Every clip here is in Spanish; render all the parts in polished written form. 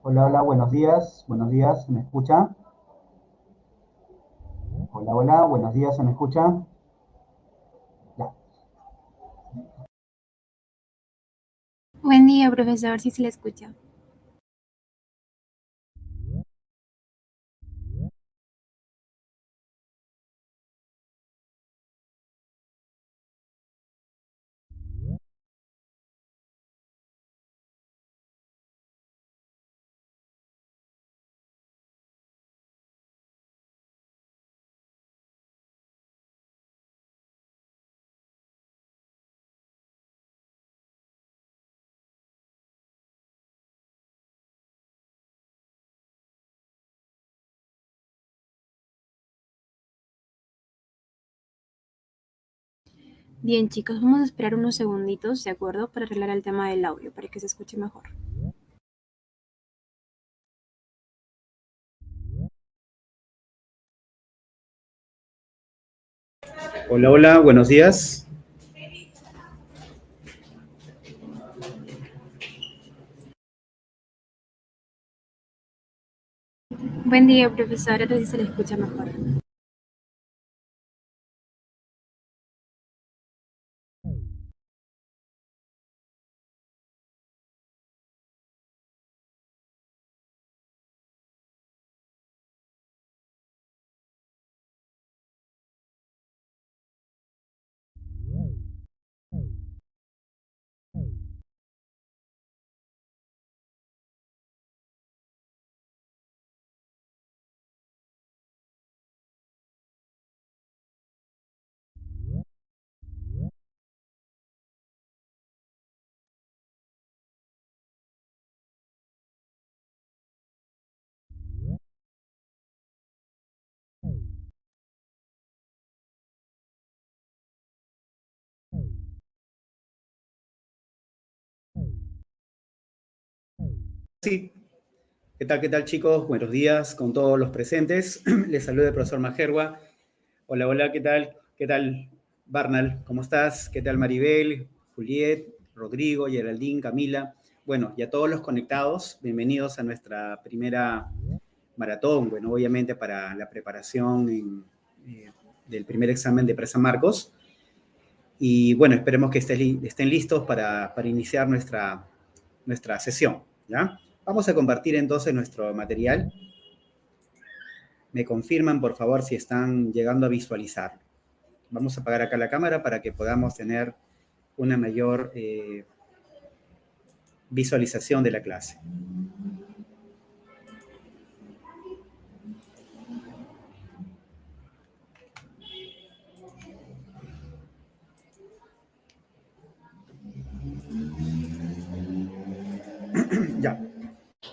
Hola, hola, buenos días, ¿se me escucha? Hola, hola, buenos días, ¿se me escucha? Ya. Buen día, profesor, si se le escucha. Bien, chicos, vamos a esperar unos segunditos, ¿de acuerdo? Para arreglar el tema del audio, para que se escuche mejor. Hola, hola, buenos días. Buen día, profesor, ahora sí se le escucha mejor. Sí, qué tal chicos? Buenos días con todos los presentes. Les saluda el profesor Majerwa. Hola, hola, ¿qué tal? ¿Qué tal, Barnal? ¿Cómo estás? ¿Qué tal, Maribel, Juliet, Rodrigo, Geraldine, Camila? Bueno, y a todos los conectados, bienvenidos a nuestra primera maratón, bueno, obviamente para la preparación eh, del primer examen de Presa Marcos. Y bueno, esperemos que estén listos para iniciar nuestra sesión, ¿ya? Vamos a compartir entonces nuestro material. Me confirman, por favor, si están llegando a visualizar. Vamos a apagar acá la cámara para que podamos tener una mayor visualización de la clase. Ya.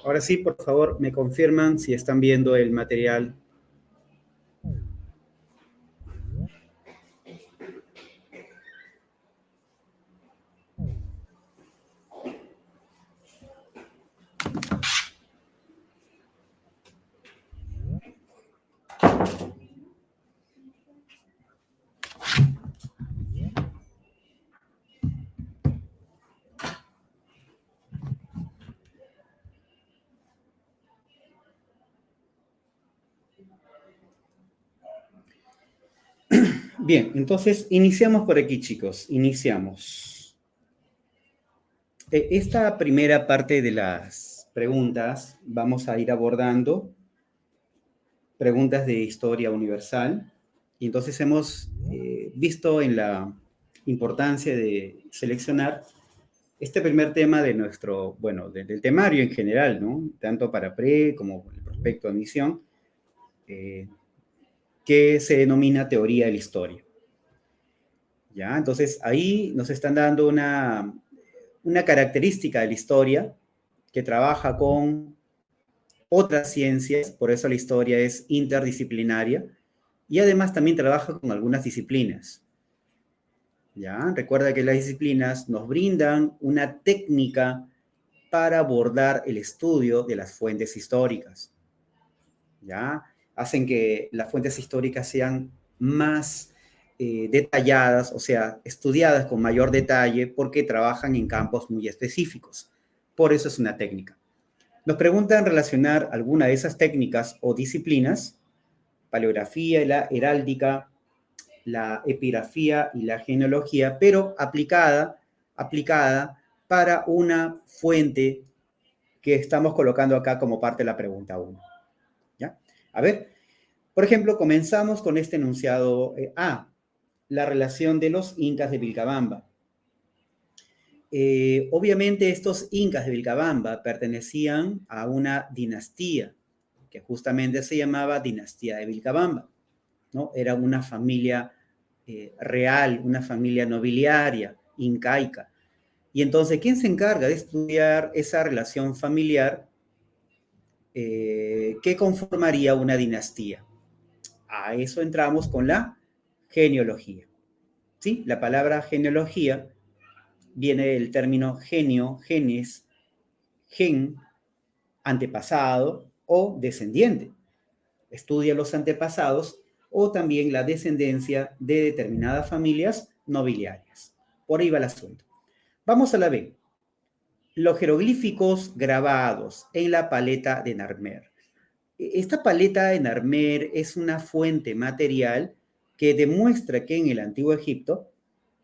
Ahora sí, por favor, me confirman si están viendo el material. Bien, entonces iniciamos por aquí, chicos. Iniciamos. Esta primera parte de las preguntas vamos a ir abordando preguntas de historia universal. Y entonces hemos visto en la importancia de seleccionar este primer tema de nuestro, bueno, del temario en general, ¿no? Tanto para pre como el prospecto de admisión, eh, que se denomina teoría de la historia. ¿Ya? Entonces ahí nos están dando una característica de la historia que trabaja con otras ciencias, por eso la historia es interdisciplinaria, y además también trabaja con algunas disciplinas. ¿Ya? Recuerda que las disciplinas nos brindan una técnica para abordar el estudio de las fuentes históricas. ¿Ya? Hacen que las fuentes históricas sean más detalladas, o sea, estudiadas con mayor detalle porque trabajan en campos muy específicos. Por eso es una técnica. Nos preguntan relacionar alguna de esas técnicas o disciplinas, paleografía, la heráldica, la epigrafía y la genealogía, pero aplicada para una fuente que estamos colocando acá como parte de la pregunta 1. ¿Ya? A ver, por ejemplo, comenzamos con este enunciado A, la relación de los incas de Vilcabamba. Obviamente estos incas de Vilcabamba pertenecían a una dinastía que justamente se llamaba dinastía de Vilcabamba, ¿no? Era una familia real, una familia nobiliaria, incaica. Y entonces, ¿quién se encarga de estudiar esa relación familiar que conformaría una dinastía? A eso entramos con la genealogía. ¿Sí? La palabra genealogía viene del término genio, genes, gen, antepasado o descendiente. Estudia los antepasados o también la descendencia de determinadas familias nobiliarias. Por ahí va el asunto. Vamos a la B. Los jeroglíficos grabados en la paleta de Narmer. Esta paleta de Narmer es una fuente material que demuestra que en el Antiguo Egipto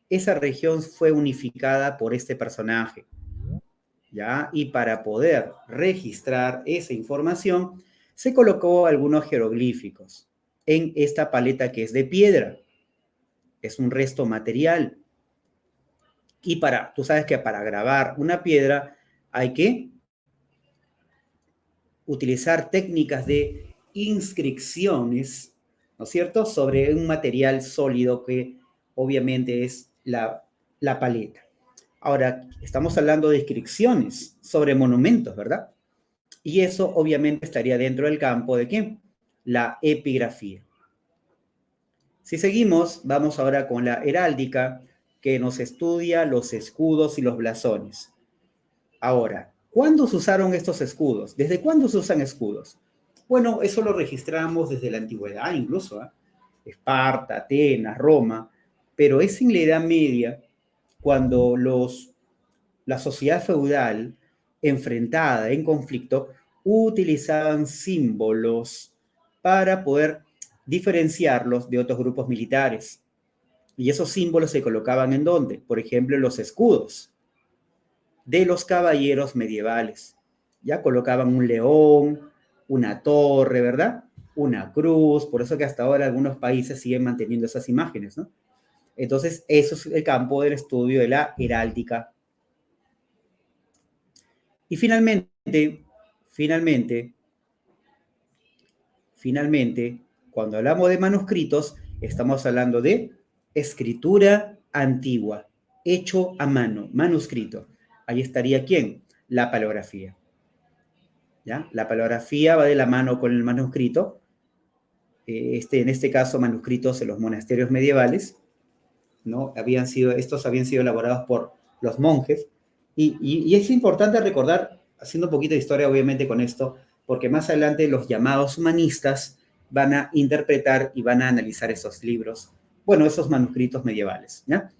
esa región fue unificada por este personaje, ¿ya? Y para poder registrar esa información, se colocó algunos jeroglíficos en esta paleta que es de piedra. Es un resto material. Y tú sabes que para grabar una piedra hay que utilizar técnicas de inscripciones, ¿no es cierto?, sobre un material sólido que obviamente es la paleta. Ahora, estamos hablando de inscripciones sobre monumentos, ¿verdad? Y eso obviamente estaría dentro del campo de ¿qué? La epigrafía. Si seguimos, vamos ahora con la heráldica, que nos estudia los escudos y los blasones. Ahora, ¿cuándo se usaron estos escudos? ¿Desde cuándo se usan escudos? Bueno, eso lo registramos desde la antigüedad incluso, ¿eh? Esparta, Atenas, Roma, pero es en la Edad Media cuando la sociedad feudal enfrentada en conflicto utilizaban símbolos para poder diferenciarlos de otros grupos militares. Y esos símbolos se colocaban ¿en dónde? Por ejemplo, en los escudos de los caballeros medievales. Ya colocaban un león, una torre, ¿verdad? Una cruz, por eso que hasta ahora algunos países siguen manteniendo esas imágenes, ¿no? Entonces, eso es el campo del estudio de la heráldica. Y finalmente, cuando hablamos de manuscritos, estamos hablando de escritura antigua, hecho a mano, manuscrito. Ahí estaría ¿quién? La paleografía. ¿Ya? La paleografía va de la mano con el manuscrito. En este caso, manuscritos en los monasterios medievales, ¿no? Estos habían sido elaborados por los monjes. Y es importante recordar, haciendo un poquito de historia, obviamente, con esto, porque más adelante los llamados humanistas van a interpretar y van a analizar esos libros, bueno, esos manuscritos medievales, ¿ya?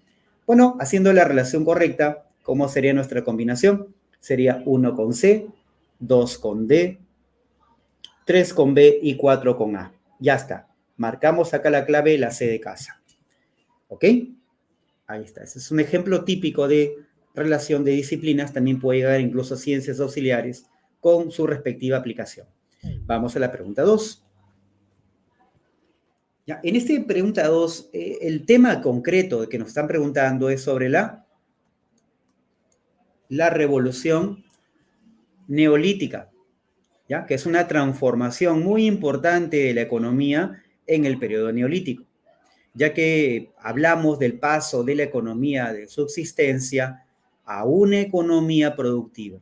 Bueno, haciendo la relación correcta, ¿cómo sería nuestra combinación? Sería 1 con C, 2 con D, 3 con B y 4 con A. Ya está. Marcamos acá la clave, la C de casa. ¿Ok? Ahí está. Ese es un ejemplo típico de relación de disciplinas. También puede llegar incluso a ciencias auxiliares con su respectiva aplicación. Vamos a la pregunta 2. Ya, en esta pregunta 2, el tema concreto que nos están preguntando es sobre la revolución neolítica, ¿ya? Que es una transformación muy importante de la economía en el periodo neolítico, ya que hablamos del paso de la economía de subsistencia a una economía productiva.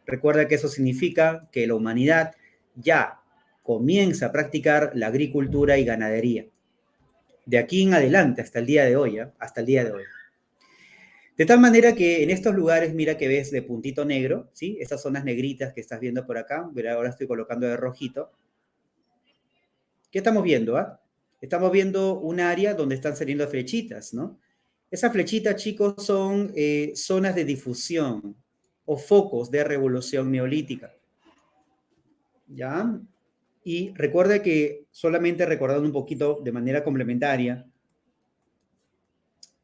Recuerda que eso significa que la humanidad ya comienza a practicar la agricultura y ganadería. De aquí en adelante, hasta el día de hoy, hasta el día de hoy. De tal manera que en estos lugares, mira que ves de puntito negro, ¿sí? Estas zonas negritas que estás viendo por acá, mira, ahora estoy colocando de rojito. ¿Qué estamos viendo? Estamos viendo un área donde están saliendo flechitas, ¿no? Esas flechitas, chicos, son zonas de difusión o focos de revolución neolítica. ¿ya? Y recuerda que, solamente recordando un poquito de manera complementaria,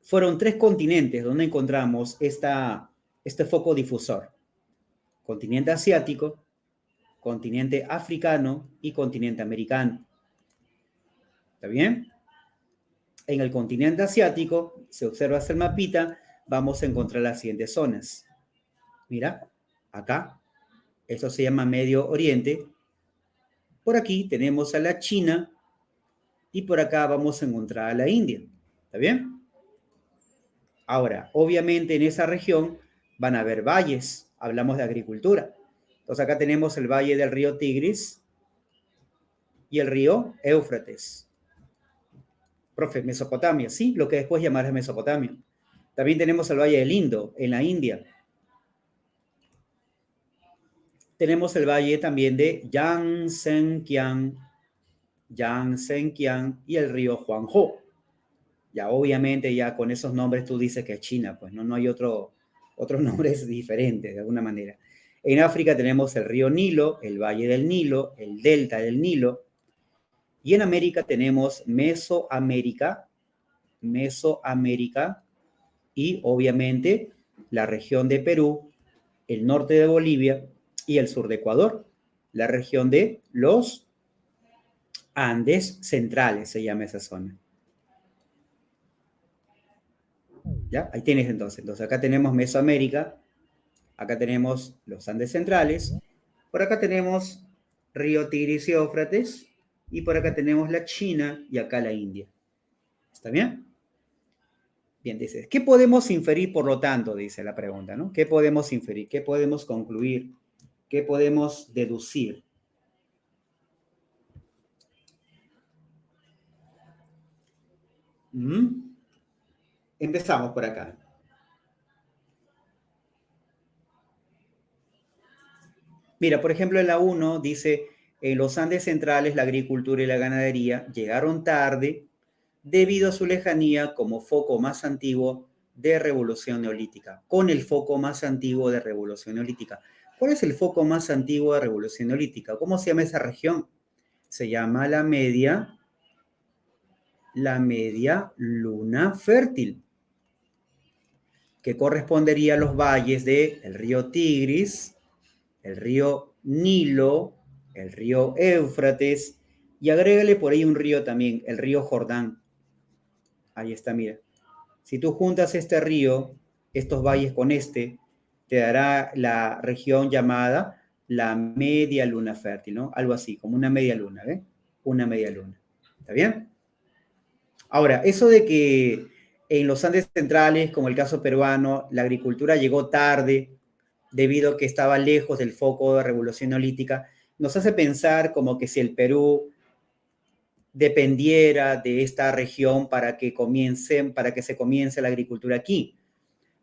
fueron 3 continentes donde encontramos este foco difusor. Continente asiático, continente africano y continente americano. ¿Está bien? En el continente asiático, si observas el mapita, vamos a encontrar las siguientes zonas. Mira, acá, esto se llama Medio Oriente. Por aquí tenemos a la China y por acá vamos a encontrar a la India. ¿Está bien? Ahora, obviamente en esa región van a haber valles. Hablamos de agricultura. Entonces acá tenemos el valle del río Tigris y el río Éufrates. Profe, Mesopotamia, sí, lo que después llamarás Mesopotamia. También tenemos el valle del Indo, en la India. Tenemos el valle también de Yangtze-Kiang y el río Huanghe. Ya obviamente ya con esos nombres tú dices que es China, pues no hay otros nombres diferentes de alguna manera. En África tenemos el río Nilo, el valle del Nilo, el delta del Nilo. Y en América tenemos Mesoamérica y obviamente la región de Perú, el norte de Bolivia y el sur de Ecuador, la región de los Andes centrales se llama esa zona. ¿Ya? Ahí tienes entonces. Entonces acá tenemos Mesoamérica, acá tenemos los Andes centrales, por acá tenemos río Tigris y Éufrates, y por acá tenemos la China y acá la India. ¿Está bien? Bien, dice, ¿qué podemos inferir por lo tanto? Dice la pregunta, ¿no? ¿Qué podemos inferir? ¿Qué podemos concluir? ¿Qué podemos deducir? Empezamos por acá. Mira, por ejemplo, en la 1 dice, en los Andes centrales la agricultura y la ganadería llegaron tarde debido a su lejanía como foco más antiguo de revolución neolítica, con el foco más antiguo de revolución neolítica. ¿Cuál es el foco más antiguo de revolución neolítica? ¿Cómo se llama esa región? Se llama la media luna fértil, que correspondería a los valles del río Tigris, el río Nilo, el río Éufrates, y agrégale por ahí un río también, el río Jordán. Ahí está, mira. Si tú juntas este río, estos valles con este, te dará la región llamada la media luna fértil, ¿no? Algo así, como una media luna, ¿ves? Una media luna. ¿Está bien? Ahora, eso de que en los Andes centrales, como el caso peruano, la agricultura llegó tarde debido a que estaba lejos del foco de revolución neolítica, nos hace pensar como que si el Perú dependiera de esta región para que se comience la agricultura aquí.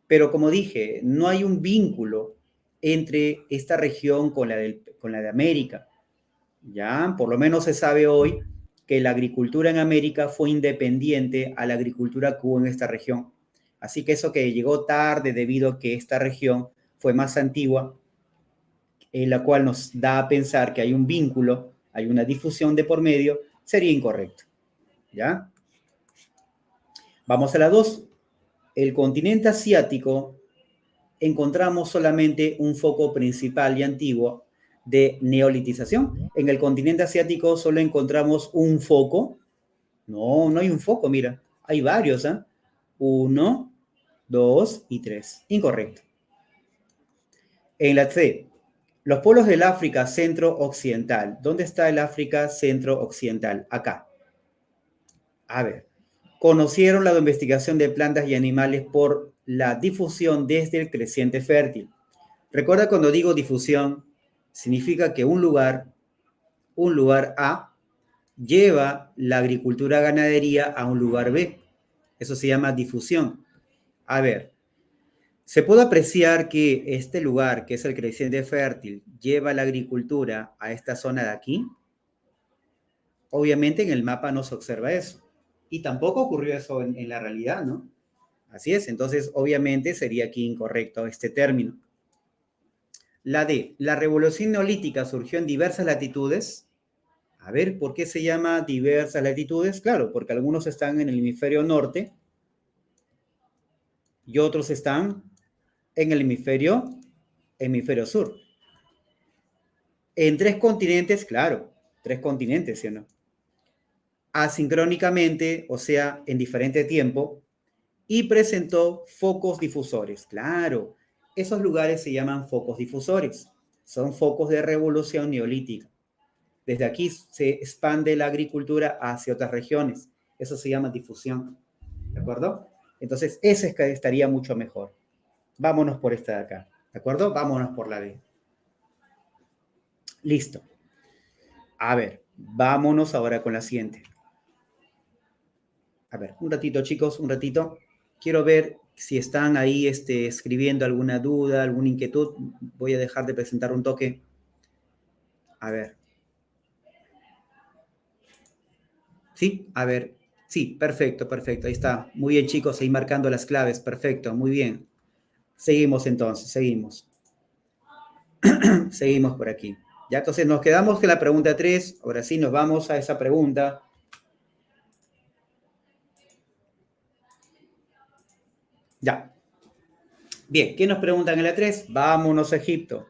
Pero como dije, no hay un vínculo entre esta región con la de América. Ya, por lo menos se sabe hoy que la agricultura en América fue independiente a la agricultura que hubo en esta región. Así que eso que llegó tarde debido a que esta región fue más antigua, en la cual nos da a pensar que hay un vínculo, hay una difusión de por medio, sería incorrecto. ¿Ya? Vamos a la 2. El continente asiático encontramos solamente un foco principal y antiguo de neolitización. En el continente asiático solo encontramos un foco. No hay un foco, mira. Hay varios, ¿eh? 1, 2 y 3. Incorrecto. En la C, los polos del África centro-occidental. ¿Dónde está el África centro-occidental? Acá. A ver. Conocieron la domesticación de plantas y animales por la difusión desde el creciente fértil. Recuerda, cuando digo difusión, significa que un lugar A lleva la agricultura ganadería a un lugar B. Eso se llama difusión. A ver, se puede apreciar que este lugar, que es el creciente fértil, lleva la agricultura a esta zona de aquí. Obviamente en el mapa no se observa eso. Y tampoco ocurrió eso en la realidad, ¿no? Así es, entonces obviamente sería aquí incorrecto este término. La D, la revolución neolítica surgió en diversas latitudes. A ver, ¿por qué se llama diversas latitudes? Claro, porque algunos están en el hemisferio norte y otros están en el hemisferio sur. En 3 continentes, claro, 3 continentes, ¿sí o no? Asincrónicamente, o sea, en diferente tiempo, y presentó focos difusores. Claro, esos lugares se llaman focos difusores. Son focos de revolución neolítica. Desde aquí se expande la agricultura hacia otras regiones. Eso se llama difusión. ¿De acuerdo? Entonces, ese estaría mucho mejor. Vámonos por esta de acá. ¿De acuerdo? Vámonos por la D. Listo. A ver, vámonos ahora con la siguiente. A ver, un ratito, chicos, un ratito. Quiero ver si están ahí escribiendo alguna duda, alguna inquietud. Voy a dejar de presentar un toque. A ver. ¿Sí? A ver. Sí, perfecto, perfecto. Ahí está. Muy bien, chicos, ahí marcando las claves. Perfecto, muy bien. Seguimos entonces, seguimos. Seguimos por aquí. Ya, entonces nos quedamos con la pregunta 3. Ahora sí, nos vamos a esa pregunta. Ya. Bien, ¿qué nos preguntan en la 3? Vámonos a Egipto.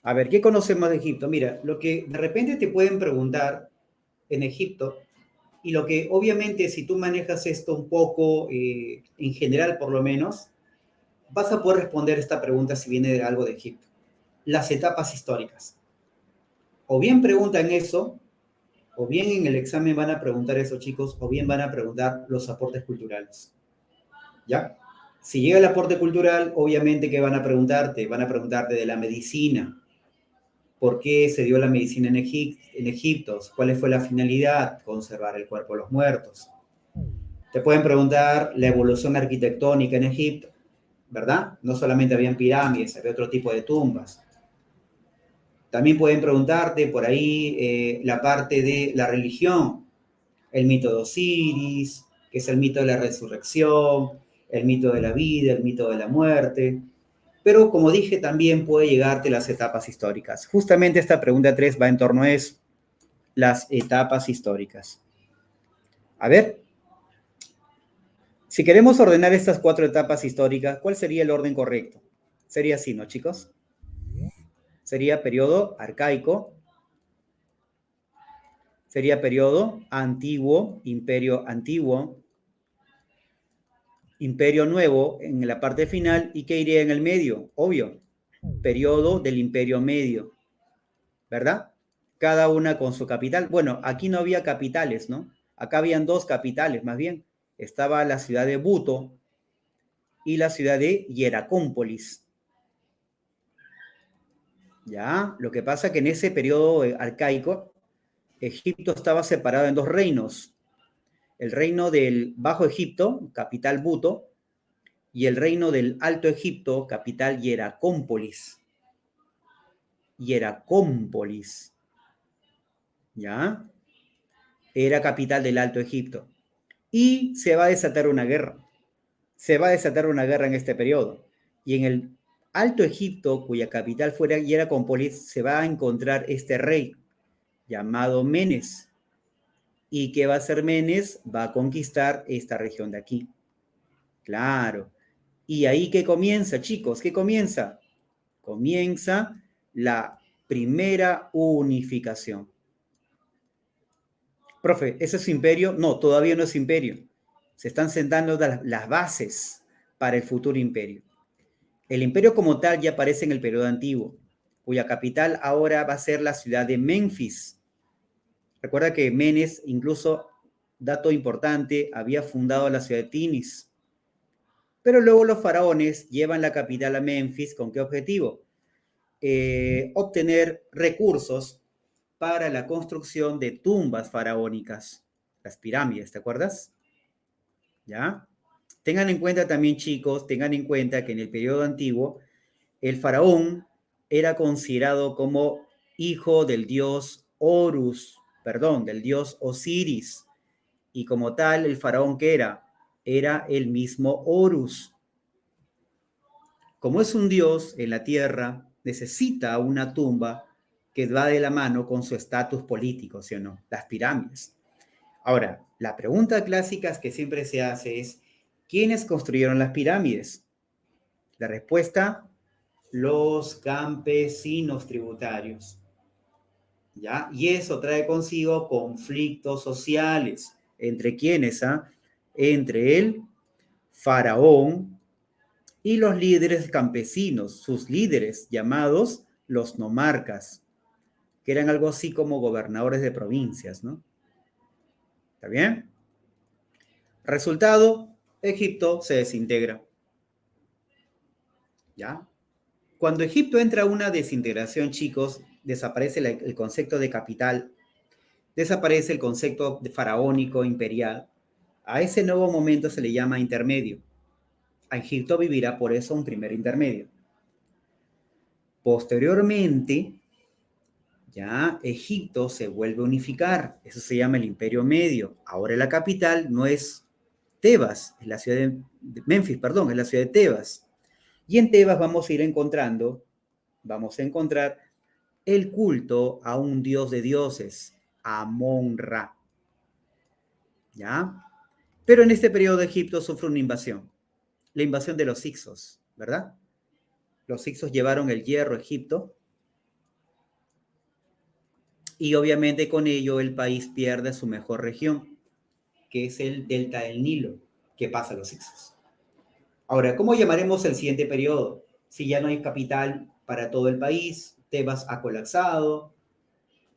A ver, ¿qué conocemos de Egipto? Mira, lo que de repente te pueden preguntar en Egipto, y lo que obviamente si tú manejas esto un poco, en general por lo menos, vas a poder responder esta pregunta si viene de algo de Egipto. Las etapas históricas. O bien preguntan eso, o bien en el examen van a preguntar eso, chicos, o bien van a preguntar los aportes culturales. ¿Ya? Si llega el aporte cultural, obviamente, ¿qué van a preguntarte? Van a preguntarte de la medicina. ¿Por qué se dio la medicina en Egipto? ¿Cuál fue la finalidad? Conservar el cuerpo de los muertos. Te pueden preguntar la evolución arquitectónica en Egipto, ¿verdad? No solamente habían pirámides, había otro tipo de tumbas. También pueden preguntarte por ahí la parte de la religión, el mito de Osiris, que es el mito de la resurrección, el mito de la vida, el mito de la muerte. Pero como dije, también puede llegarte las etapas históricas. Justamente esta pregunta 3 va en torno a eso, las etapas históricas. A ver, si queremos ordenar estas 4 etapas históricas, ¿cuál sería el orden correcto? Sería así, ¿no, chicos? Sería periodo arcaico, sería periodo antiguo, imperio antiguo, imperio nuevo en la parte final, ¿y qué iría en el medio? Obvio, periodo del imperio medio, ¿verdad? Cada una con su capital. Bueno, aquí no había capitales, ¿no? Acá habían 2 capitales, más bien. Estaba la ciudad de Buto y la ciudad de Hieracómpolis. Ya, lo que pasa es que en ese periodo arcaico, Egipto estaba separado en 2 reinos. El reino del Bajo Egipto, capital Buto, y el reino del Alto Egipto, capital Hieracómpolis. Hieracómpolis. ¿Ya? Era capital del Alto Egipto. Y se va a desatar una guerra. Se va a desatar una guerra en este periodo. Y en el Alto Egipto, cuya capital fuera Hieracómpolis, se va a encontrar este rey llamado Menes. ¿Y qué va a hacer Menes? Va a conquistar esta región de aquí. Claro. ¿Y ahí qué comienza, chicos? ¿Qué comienza? Comienza la primera unificación. Profe, ¿ese es imperio? No, todavía no es imperio. Se están sentando las bases para el futuro imperio. El imperio como tal ya aparece en el periodo antiguo, cuya capital ahora va a ser la ciudad de Menfis. Recuerda que Menes, incluso, dato importante, había fundado la ciudad de Tinis. Pero luego los faraones llevan la capital a Menfis, ¿con qué objetivo? Obtener recursos para la construcción de tumbas faraónicas, las pirámides, ¿te acuerdas? ¿Ya? Tengan en cuenta también, chicos, tengan en cuenta que en el periodo antiguo, el faraón era considerado como hijo del dios Horus, perdón, del dios Osiris, y como tal, el faraón que era el mismo Horus. Como es un dios en la tierra, necesita una tumba que va de la mano con su estatus político, ¿sí o no? Las pirámides. Ahora, la pregunta clásica que siempre se hace es, ¿quiénes construyeron las pirámides? La respuesta, los campesinos tributarios. ¿Ya? Y eso trae consigo conflictos sociales. ¿Entre quiénes? Entre el faraón y los líderes campesinos, sus líderes llamados los nomarcas, que eran algo así como gobernadores de provincias, ¿no? ¿Está bien? Resultado, Egipto se desintegra. ¿Ya? Cuando Egipto entra a una desintegración, chicos, desaparece el concepto de capital, desaparece el concepto de faraónico, imperial. A ese nuevo momento se le llama intermedio. A Egipto vivirá por eso un primer intermedio. Posteriormente, ya Egipto se vuelve a unificar. Eso se llama el Imperio Medio. Ahora la capital no es Tebas, es la ciudad de Memphis, perdón, es la ciudad de Tebas. Y en Tebas vamos a encontrar el culto a un dios de dioses, Amon-Ra. ¿Ya? Pero en este periodo Egipto sufre una invasión, la invasión de los Hicsos, ¿verdad? Los Hicsos llevaron el hierro a Egipto y obviamente con ello el país pierde su mejor región, que es el delta del Nilo, que pasa a los Hicsos. Ahora, ¿cómo llamaremos el siguiente periodo? Si ya no hay capital para todo el país, Tebas ha colapsado,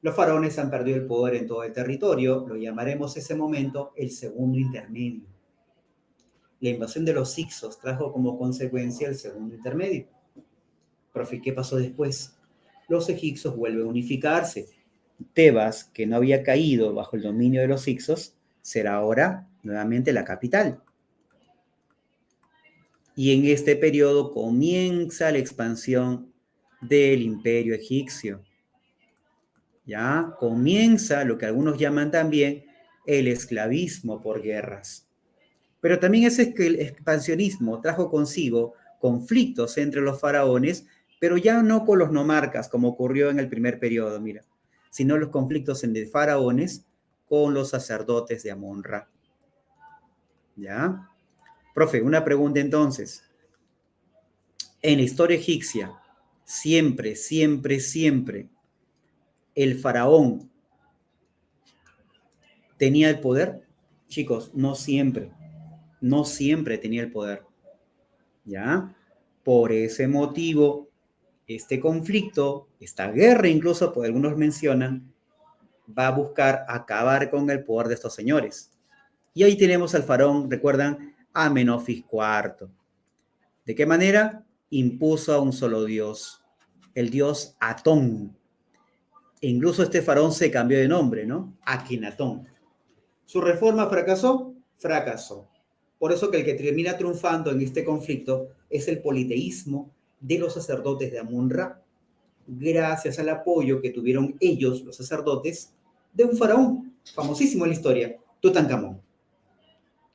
los faraones han perdido el poder en todo el territorio, lo llamaremos ese momento el segundo intermedio. La invasión de los Hicsos trajo como consecuencia el segundo intermedio. Profe, ¿qué pasó después? Los egipcios vuelven a unificarse. Tebas, que no había caído bajo el dominio de los Hicsos, será ahora nuevamente la capital. Y en este periodo comienza la expansión del imperio egipcio. Ya comienza lo que algunos llaman también el esclavismo por guerras. Pero también ese expansionismo trajo consigo conflictos entre los faraones, pero ya no con los nomarcas, como ocurrió en el primer periodo, mira, sino los conflictos entre faraones con los sacerdotes de Amon-Ra. ¿Ya? Profe, una pregunta entonces. En la historia egipcia, siempre, el faraón tenía el poder. Chicos, no siempre tenía el poder. ¿Ya? Por ese motivo, este conflicto, esta guerra incluso, por algunos mencionan, va a buscar acabar con el poder de estos señores. Y ahí tenemos al faraón, recuerdan, Amenofis IV. ¿De qué manera? Impuso a un solo dios, el dios Atón. E incluso este faraón se cambió de nombre, ¿no? Akenatón. ¿Su reforma fracasó? Fracasó. Por eso que el que termina triunfando en este conflicto es el politeísmo de los sacerdotes de Amon-Ra, gracias al apoyo que tuvieron ellos, los sacerdotes, de un faraón famosísimo en la historia, Tutankamón.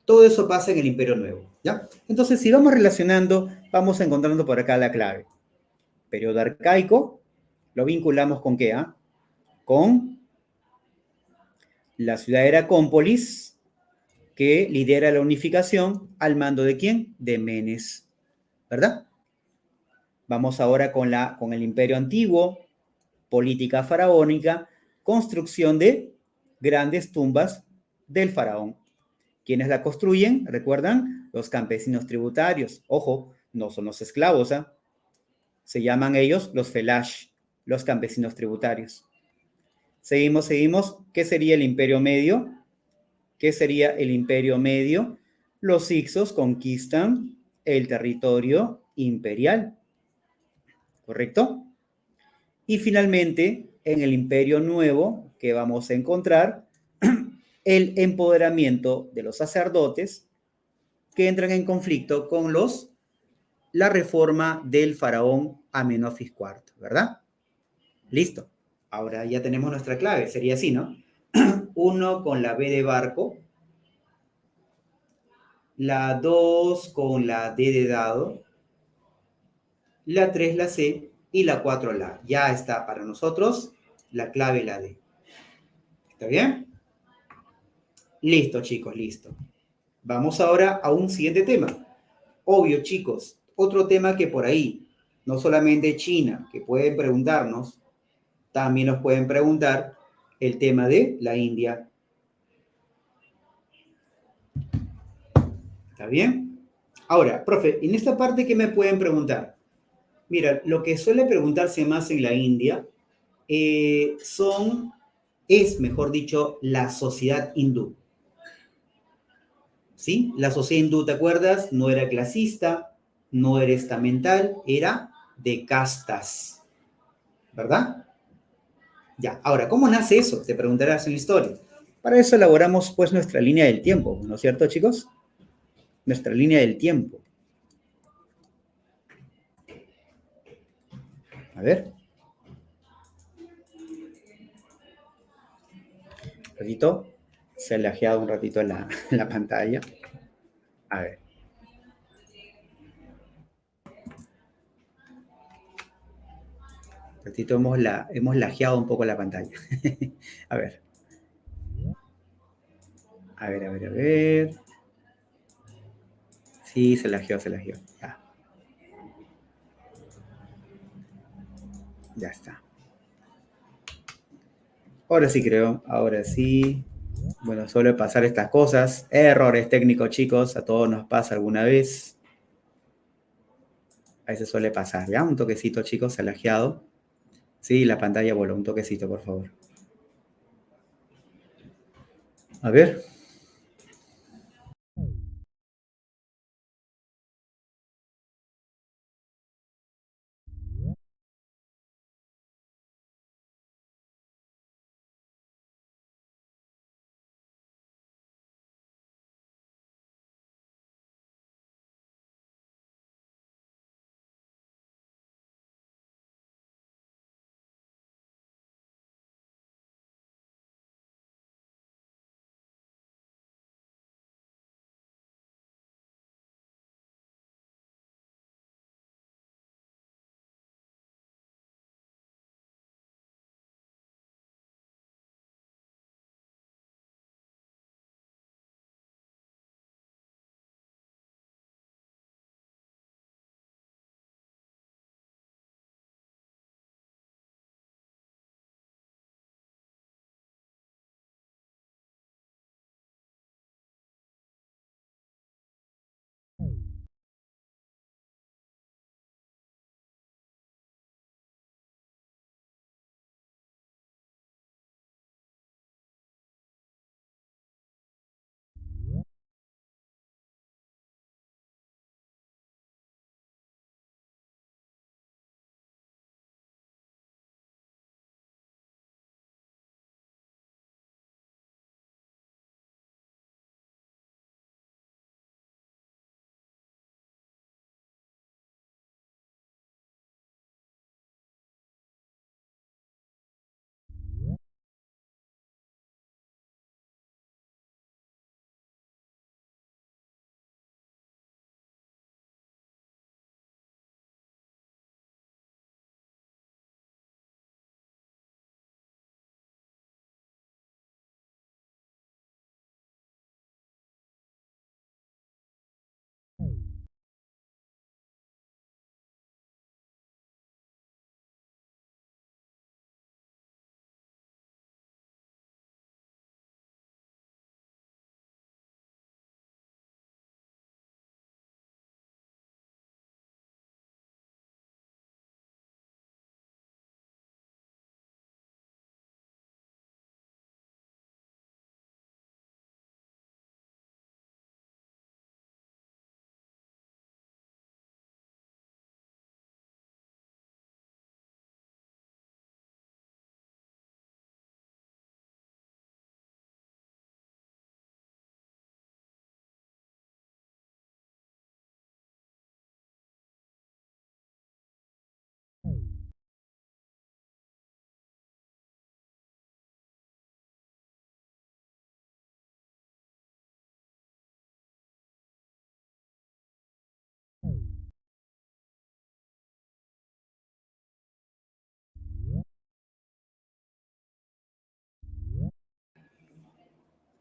Todo eso pasa en el Imperio Nuevo, ¿ya? Entonces, si vamos relacionando, vamos encontrando por acá la clave. Periodo arcaico, lo vinculamos con ¿qué? Con la ciudad de Heracómpolis, que lidera la unificación al mando ¿de quién? De Menes, ¿verdad? Vamos ahora con el Imperio Antiguo, política faraónica, construcción de grandes tumbas del faraón. ¿Quiénes la construyen? ¿Recuerdan? Los campesinos tributarios. Ojo, no son los esclavos, ¿eh? Se llaman ellos los felash, los campesinos tributarios. Seguimos. ¿Qué sería el Imperio Medio? ¿Qué sería el Imperio Medio? Los Hicsos conquistan el territorio imperial. ¿Correcto? Y finalmente, en el Imperio Nuevo, que vamos a encontrar el empoderamiento de los sacerdotes que entran en conflicto con la reforma del faraón Amenofis IV, ¿verdad? Listo. Ahora ya tenemos nuestra clave. Sería así, ¿no? 1 con la B de barco, la 2 con la D de dado, la 3 la C y la 4 la A. Ya está para nosotros la clave la D. ¿Está bien? Listo, chicos, listo. Vamos ahora a un siguiente tema. Obvio, chicos, otro tema que por ahí, no solamente China, que pueden preguntarnos, también nos pueden preguntar el tema de la India. ¿Está bien? Ahora, profe, en esta parte, ¿qué me pueden preguntar? Mira, lo que suele preguntarse más en la India es, mejor dicho, la sociedad hindú. ¿Sí? La sociedad hindú, ¿te acuerdas? No era clasista, no era estamental, era de castas, ¿verdad? Ya, ahora, ¿cómo nace eso? Te preguntarás en la historia. Para eso elaboramos pues nuestra línea del tiempo, ¿no es cierto, chicos? Nuestra línea del tiempo. A ver. Un ratito. Se ha lajeado un ratito la pantalla. A ver. Un ratito hemos lajeado un poco la pantalla. A ver. A ver, a ver, a ver. Sí, se lajeó, se lajeó. Ya. Ya está. Ahora sí creo, ahora sí. Bueno, suele pasar estas cosas. Errores técnicos, chicos. A todos nos pasa alguna vez. A veces suele pasar. ¿Ya? Un toquecito, chicos, se ha lajeado. Sí, la pantalla voló. Un toquecito, por favor. A ver.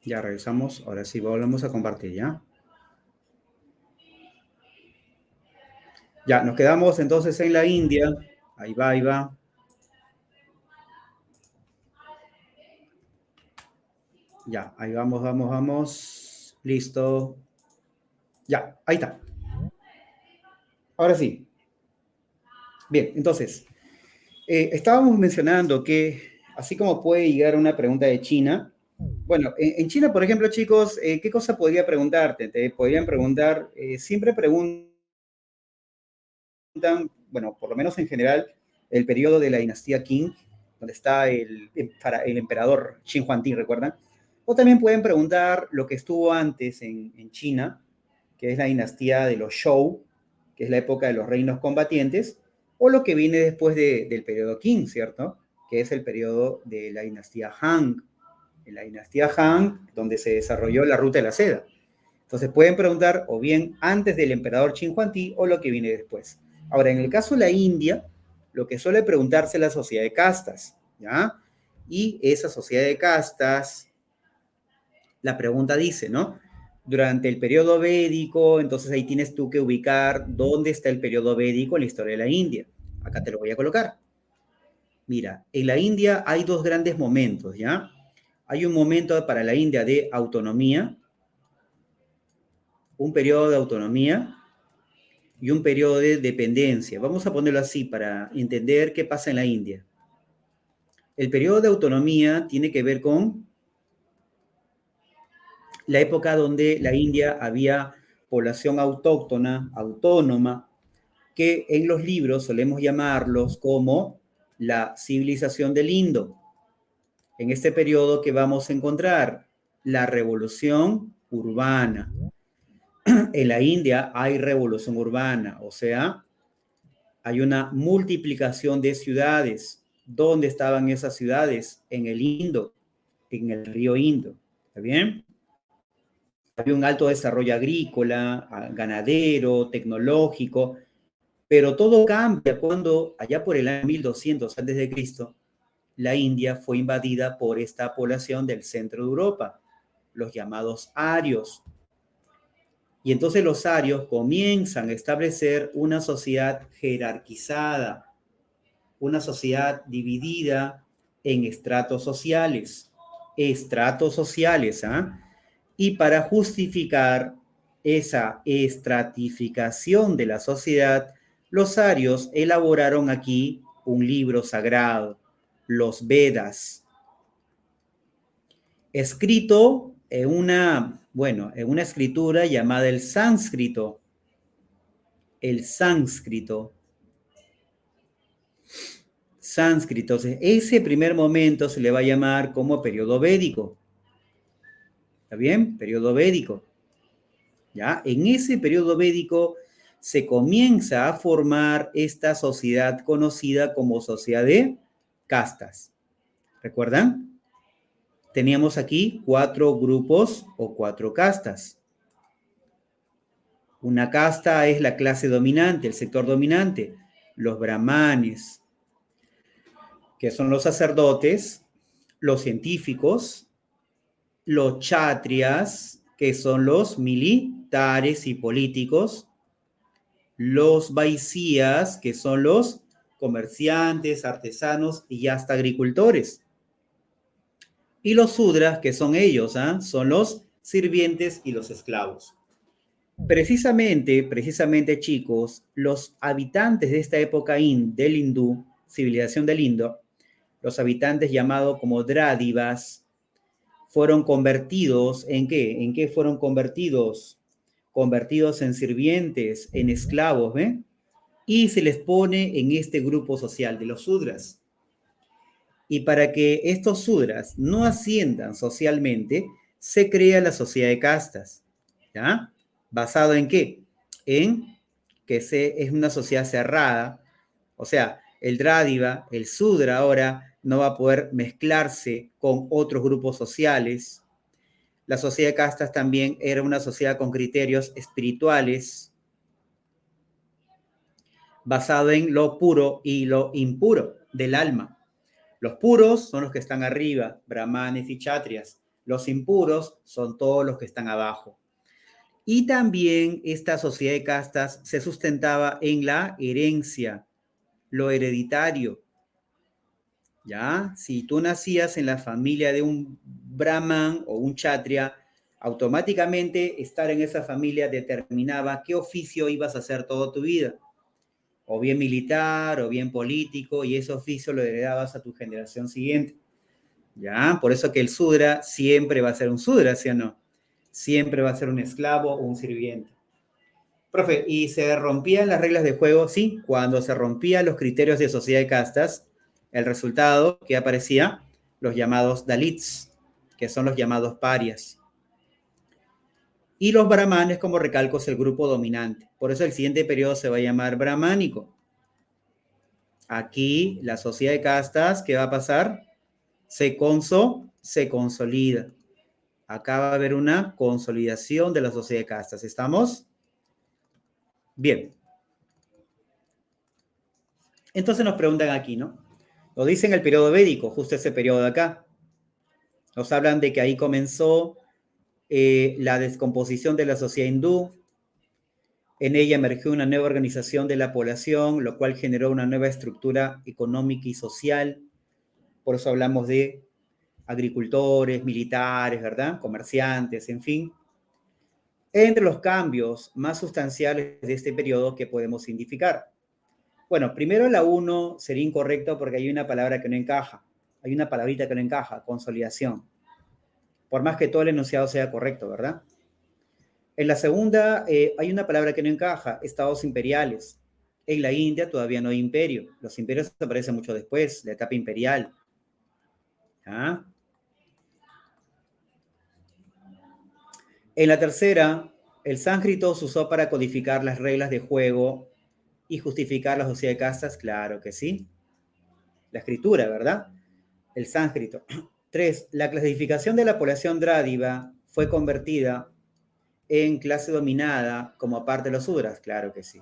Ya regresamos. Ahora sí, volvemos a compartir, ¿ya? Ya, nos quedamos entonces en la India. Ahí va, ahí va. Ya, ahí vamos, vamos, vamos. Listo. Ya, ahí está. Ahora sí. Bien, entonces, estábamos mencionando que así como puede llegar una pregunta de China, bueno, en China, por ejemplo, chicos, ¿qué cosa podría preguntarte? Te podrían preguntar, siempre preguntan, bueno, por lo menos en general, el periodo de la dinastía Qing, donde está el emperador Xin Huangdi, ¿recuerdan? O también pueden preguntar lo que estuvo antes en China, que es la dinastía de los Zhou, que es la época de los reinos combatientes, o lo que viene después del periodo Qing, ¿cierto? Que es el periodo de la dinastía Han. En la dinastía Han, donde se desarrolló la ruta de la seda. Entonces pueden preguntar o bien antes del emperador Qin Huangdi o lo que viene después. Ahora, en el caso de la India, lo que suele preguntarse es la sociedad de castas, ¿ya? Y esa sociedad de castas, la pregunta dice, ¿no? Durante el periodo védico, entonces ahí tienes tú que ubicar dónde está el periodo védico en la historia de la India. Acá te lo voy a colocar. Mira, en la India hay dos grandes momentos, ¿ya? Hay un momento para la India de autonomía, un periodo de autonomía y un periodo de dependencia. Vamos a ponerlo así para entender qué pasa en la India. El periodo de autonomía tiene que ver con la época donde la India había población autóctona, autónoma, que en los libros solemos llamarlos como la civilización del Indo. En este periodo que vamos a encontrar la revolución urbana. En la India hay revolución urbana, o sea, hay una multiplicación de ciudades. ¿Dónde estaban esas ciudades? En el Indo, en el río Indo. ¿Está bien? Había un alto desarrollo agrícola, ganadero, tecnológico, pero todo cambia cuando allá por el año 1200 a.C., la India fue invadida por esta población del centro de Europa, los llamados arios. Y entonces los arios comienzan a establecer una sociedad jerarquizada, una sociedad dividida en estratos sociales. Estratos sociales, ¿ah? Y para justificar esa estratificación de la sociedad, los arios elaboraron aquí un libro sagrado, los Vedas, escrito en una escritura llamada el sánscrito. El sánscrito. Sánscrito. Entonces, ese primer momento se le va a llamar como periodo védico. ¿Está bien? Periodo védico. ¿Ya? En ese periodo védico se comienza a formar esta sociedad conocida como sociedad de castas. ¿Recuerdan? Teníamos aquí 4 grupos o 4 castas. Una casta es la clase dominante, el sector dominante, los brahmanes, que son los sacerdotes, los científicos, los kshatriyas, que son los militares y políticos, los vaishyas, que son los comerciantes, artesanos y hasta agricultores, y los sudras, que son ellos, son los sirvientes y los esclavos. Precisamente, chicos, los habitantes de esta época del hindú, civilización del Indo, los habitantes llamados como Drávivas, fueron convertidos ¿en qué? ¿En qué fueron convertidos? Convertidos en sirvientes, en esclavos, ¿ven? Y se les pone en este grupo social de los sudras. Y para que estos sudras no asciendan socialmente, se crea la sociedad de castas, ¿ya? ¿Basado en qué? En que es una sociedad cerrada, o sea, el Drádiva, el Sudra ahora no va a poder mezclarse con otros grupos sociales. La sociedad de castas también era una sociedad con criterios espirituales, basado en lo puro y lo impuro del alma. Los puros son los que están arriba, brahmanes y kshatriyas. Los impuros son todos los que están abajo. Y también esta sociedad de castas se sustentaba en la herencia, lo hereditario. ¿Ya? Si tú nacías en la familia de un brahman o un kshatriya, automáticamente estar en esa familia determinaba qué oficio ibas a hacer toda tu vida. O bien militar, o bien político, y ese oficio lo heredabas a tu generación siguiente. ¿Ya? Por eso que el sudra siempre va a ser un sudra, ¿sí o no? Siempre va a ser un esclavo o un sirviente. Profe, ¿y se rompían las reglas de juego? Sí, cuando se rompían los criterios de sociedad de castas, el resultado que aparecía, los llamados dalits, que son los llamados parias. Y los brahmanes, como recalco, es el grupo dominante. Por eso el siguiente periodo se va a llamar brahmánico. Aquí, la sociedad de castas, ¿qué va a pasar? Se consolida. Acá va a haber una consolidación de la sociedad de castas. ¿Estamos? Bien. Entonces nos preguntan aquí, ¿no? Lo dice en el periodo védico, justo ese periodo de acá. Nos hablan de que ahí comenzó la descomposición de la sociedad hindú. En ella emergió una nueva organización de la población, lo cual generó una nueva estructura económica y social. Por eso hablamos de agricultores, militares, ¿verdad? Comerciantes, en fin. Entre los cambios más sustanciales de este periodo que podemos identificar. Bueno, primero la 1 sería incorrecto porque hay una palabra que no encaja. Hay una palabrita que no encaja, consolidación. Por más que todo el enunciado sea correcto, ¿verdad? En la segunda hay una palabra que no encaja, estados imperiales. En la India todavía no hay imperio. Los imperios aparecen mucho después, la etapa imperial. ¿Ah? En la tercera, el sánscrito se usó para codificar las reglas de juego y justificar la sociedad de castas, claro que sí. La escritura, ¿verdad? El sánscrito. 3. La clasificación de la población drádiva fue convertida en clase dominada como parte de los sudras, claro que sí.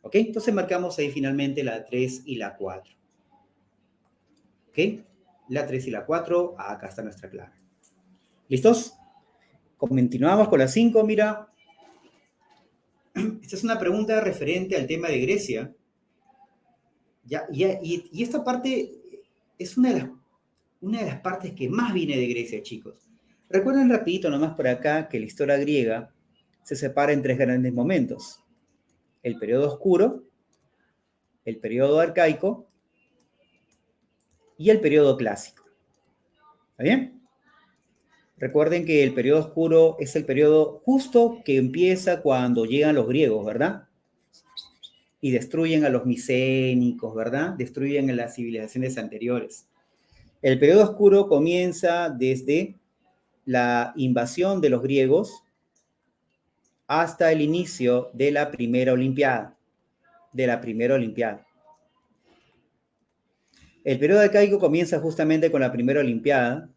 ¿Ok? Entonces marcamos ahí finalmente la 3 y la 4. ¿Ok? La 3 y la 4, acá está nuestra clave. ¿Listos? Continuamos con la 5, mira. Esta es una pregunta referente al tema de Grecia. ¿Ya? Y esta parte es una de las partes que más viene de Grecia, chicos. Recuerden rapidito nomás por acá que la historia griega se separa en 3 grandes momentos. El periodo oscuro, el periodo arcaico y el periodo clásico. ¿Está bien? Recuerden que el periodo oscuro es el periodo justo que empieza cuando llegan los griegos, ¿verdad? Y destruyen a los micénicos, ¿verdad? Destruyen a las civilizaciones anteriores. El periodo oscuro comienza desde la invasión de los griegos hasta el inicio de la primera Olimpiada. El periodo arcaico comienza justamente con la primera Olimpiada,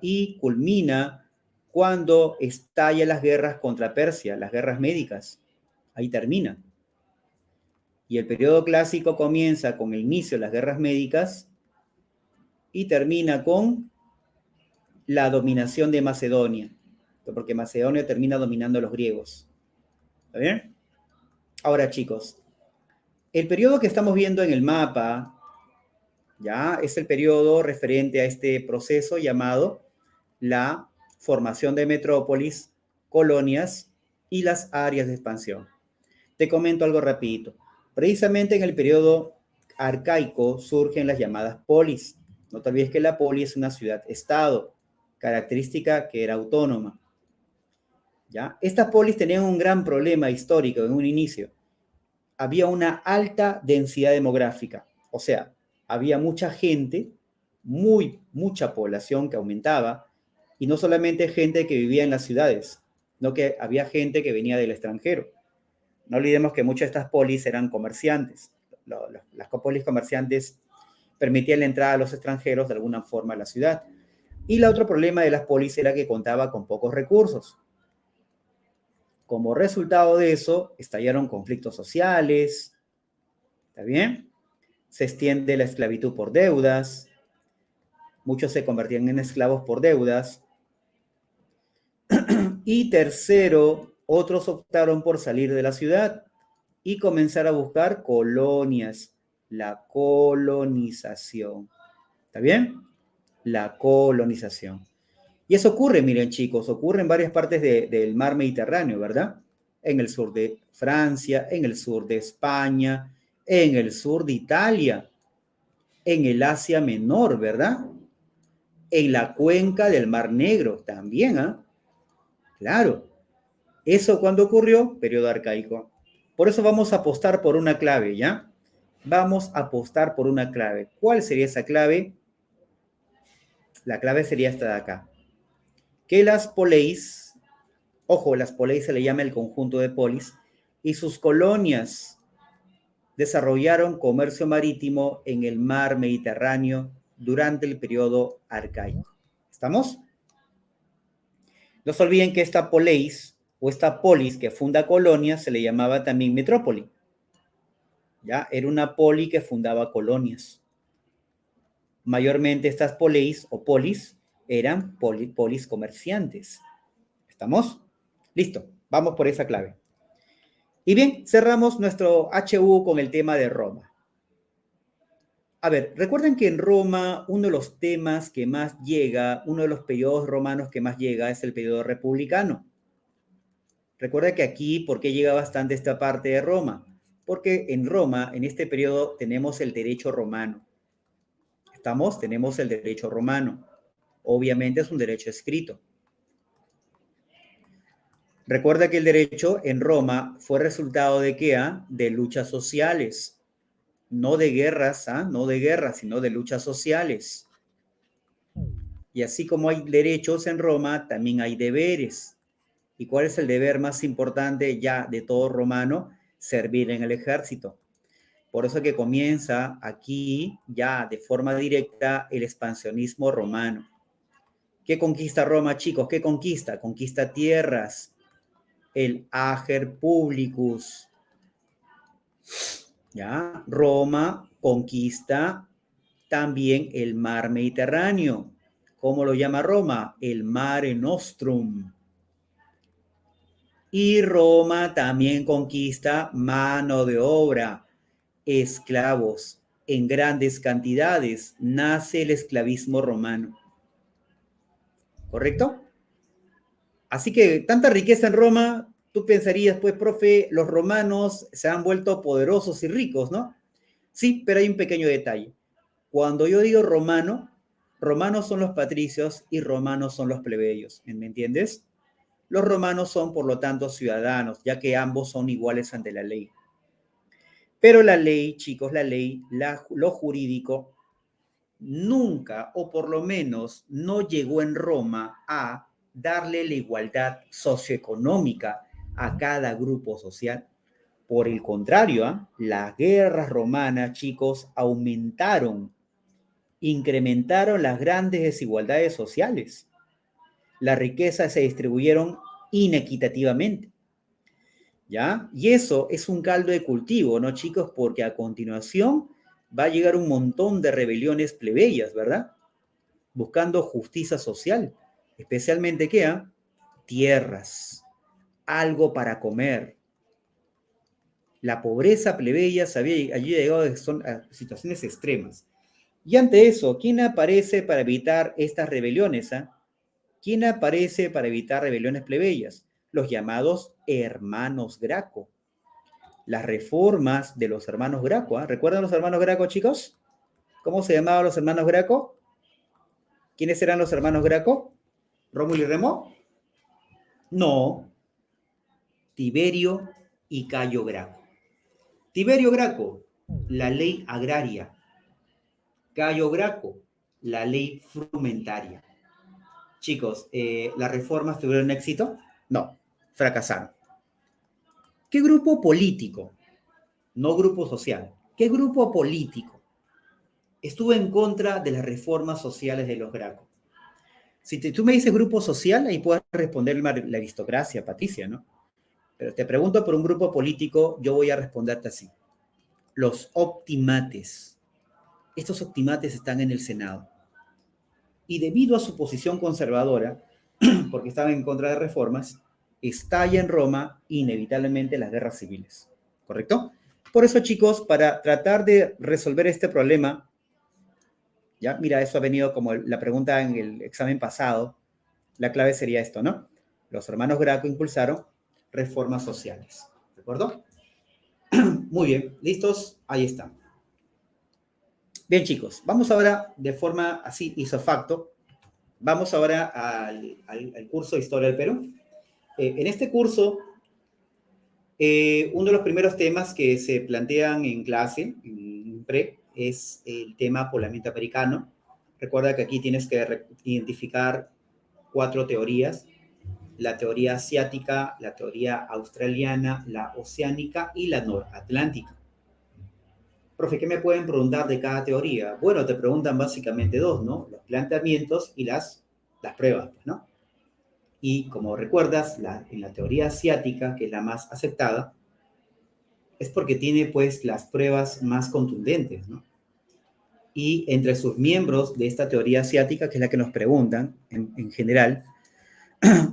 y culmina cuando estallan las guerras contra Persia, las guerras médicas. Ahí termina. Y el periodo clásico comienza con el inicio de las guerras médicas y termina con la dominación de Macedonia, porque Macedonia termina dominando a los griegos. ¿Está bien? Ahora, chicos, el periodo que estamos viendo en el mapa, ya, es el periodo referente a este proceso llamado la formación de metrópolis, colonias y las áreas de expansión. Te comento algo rapidito. Precisamente en el periodo arcaico surgen las llamadas polis. No te olvides que la polis es una ciudad-estado, característica que era autónoma. ¿Ya? Estas polis tenían un gran problema histórico en un inicio. Había una alta densidad demográfica, o sea, había mucha gente, mucha población que aumentaba, y no solamente gente que vivía en las ciudades, sino que había gente que venía del extranjero. No olvidemos que muchas de estas polis eran comerciantes. Las polis comerciantes permitían la entrada a los extranjeros de alguna forma a la ciudad. Y el otro problema de las polis era que contaba con pocos recursos. Como resultado de eso, estallaron conflictos sociales, ¿está bien? Se extiende la esclavitud por deudas, Muchos se convertían en esclavos por deudas. Y tercero, otros optaron por salir de la ciudad y comenzar a buscar colonias, la colonización. ¿Está bien? La colonización. Y eso ocurre, miren chicos, ocurre en varias partes del mar Mediterráneo, ¿verdad? En el sur de Francia, en el sur de España, en el sur de Italia, en el Asia Menor, ¿verdad? En la cuenca del Mar Negro también, ¿ah? Claro. ¿Eso cuándo ocurrió? Periodo arcaico. Por eso vamos a apostar por una clave, ¿ya? Vamos a apostar por una clave. ¿Cuál sería esa clave? La clave sería esta de acá. Que las poleis, ojo, las poleis se le llama el conjunto de polis, y sus colonias desarrollaron comercio marítimo en el mar Mediterráneo durante el periodo arcaico. ¿Estamos? No se olviden que esta poleis o esta polis que funda colonias se le llamaba también metrópoli. ¿Ya? Era una poli que fundaba colonias. Mayormente estas poleis o polis eran polis comerciantes. ¿Estamos? Listo, vamos por esa clave. Y bien, cerramos nuestro HU con el tema de Roma. A ver, recuerden que en Roma uno de los temas que más llega, uno de los periodos romanos que más llega es el periodo republicano. Recuerda que aquí, ¿por qué llega bastante esta parte de Roma? Porque en Roma, en este periodo, tenemos el derecho romano. ¿Estamos? Tenemos el derecho romano. Obviamente es un derecho escrito. Recuerda que el derecho en Roma fue resultado de ¿qué? De luchas sociales. No de guerras, no de guerras, sino de luchas sociales. Y así como hay derechos en Roma, también hay deberes. ¿Y cuál es el deber más importante ya de todo romano? Servir en el ejército. Por eso que comienza aquí ya de forma directa el expansionismo romano. ¿Qué conquista Roma, chicos? ¿Qué conquista? Conquista tierras, el ager publicus. ¿Ya? Roma conquista también el mar Mediterráneo. ¿Cómo lo llama Roma? El Mare Nostrum. Y Roma también conquista mano de obra, esclavos en grandes cantidades. Nace el esclavismo romano. ¿Correcto? Así que tanta riqueza en Roma, tú pensarías, pues, profe, los romanos se han vuelto poderosos y ricos, ¿no? Sí, pero hay un pequeño detalle. Cuando yo digo romano, romanos son los patricios y romanos son los plebeyos, ¿me entiendes? Los romanos son, por lo tanto, ciudadanos, ya que ambos son iguales ante la ley. Pero la ley, chicos, la ley, lo jurídico, nunca, o por lo menos no llegó en Roma a darle la igualdad socioeconómica a cada grupo social. Por el contrario, las guerras romanas, chicos, incrementaron las grandes desigualdades sociales. Las riquezas se distribuyeron inequitativamente. ¿Ya? Y eso es un caldo de cultivo, ¿no, chicos? Porque a continuación va a llegar un montón de rebeliones plebeyas, ¿verdad? Buscando justicia social, especialmente, ¿qué? Tierras, algo para comer. La pobreza plebeya se había llegado a situaciones extremas. Y ante eso, ¿quién aparece para evitar estas rebeliones? ¿Quién aparece para evitar rebeliones plebeyas? Los llamados hermanos Graco. Las reformas de los hermanos Graco. ¿Recuerdan los hermanos Graco, chicos? ¿Cómo se llamaban los hermanos Graco? ¿Quiénes eran los hermanos Graco? ¿Rómulo y Remo? No. Tiberio y Cayo Graco. Tiberio Graco, la ley agraria. Cayo Graco, la ley frumentaria. Chicos, ¿las reformas tuvieron éxito? No, fracasaron. ¿Qué grupo político? No grupo social. ¿Qué grupo político estuvo en contra de las reformas sociales de los Graco? Si tú me dices grupo social, ahí puedes responder la aristocracia, Patricia, ¿no? Pero te pregunto por un grupo político, yo voy a responderte así. Los optimates. Estos optimates están en el Senado. y debido a su posición conservadora, porque estaba en contra de reformas, estalla en Roma inevitablemente las guerras civiles, ¿correcto? Por eso, chicos, para tratar de resolver este problema, ya, mira, eso ha venido como la pregunta en el examen pasado, la clave sería esto, ¿no? Los hermanos Graco impulsaron reformas sociales, ¿de acuerdo? Muy bien, ¿listos? Ahí está. Bien, chicos, vamos ahora de forma así, isofacto, vamos ahora al curso de Historia del Perú. En este curso, uno de los primeros temas que se plantean en clase, en pre, es el tema poblamiento americano. Recuerda que aquí tienes que identificar 4 teorías: la teoría asiática, la teoría australiana, la oceánica y la noratlántica. Profe, ¿qué me pueden preguntar de cada teoría? Bueno, te preguntan básicamente 2, ¿no? Los planteamientos y las pruebas, ¿no? Y como recuerdas, en la teoría asiática, que es la más aceptada, es porque tiene pues las pruebas más contundentes, ¿no? Y entre sus miembros de esta teoría asiática, que es la que nos preguntan en general,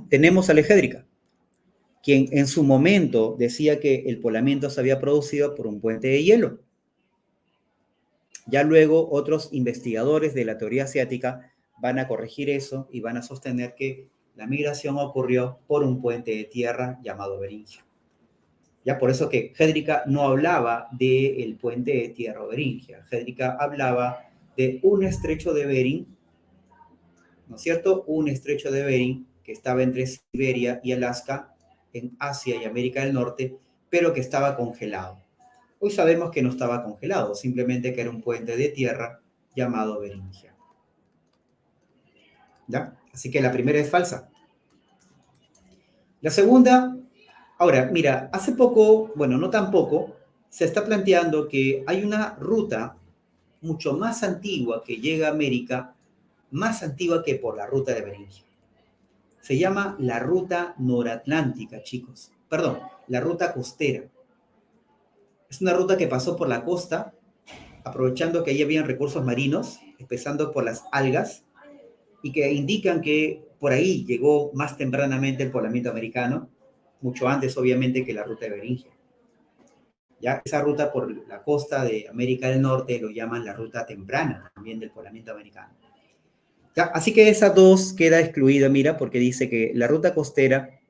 tenemos a Legédrica, quien en su momento decía que el poblamiento se había producido por un puente de hielo. Ya luego otros investigadores de la teoría asiática van a corregir eso y van a sostener que la migración ocurrió por un puente de tierra llamado Beringia. Ya por eso que Gédrica no hablaba del puente de tierra o Beringia. Gédrica hablaba de un estrecho de Bering, ¿no es cierto? Un estrecho de Bering que estaba entre Siberia y Alaska, en Asia y América del Norte, pero que estaba congelado. Hoy sabemos que no estaba congelado, simplemente que era un puente de tierra llamado Beringia. ¿Ya? Así que la primera es falsa. La segunda, ahora, mira, hace poco, bueno, no tan poco, se está planteando que hay una ruta mucho más antigua que llega a América, más antigua que por la ruta de Beringia. Se llama la ruta noratlántica, chicos. Perdón, la ruta costera. Es una ruta que pasó por la costa, aprovechando que ahí habían recursos marinos, empezando por las algas, y que indican que por ahí llegó más tempranamente el poblamiento americano, mucho antes, obviamente, que la ruta de Beringia. Ya esa ruta por la costa de América del Norte lo llaman la ruta temprana también del poblamiento americano. ¿Ya? Así que esa 2 queda excluida, mira, porque dice que la ruta costera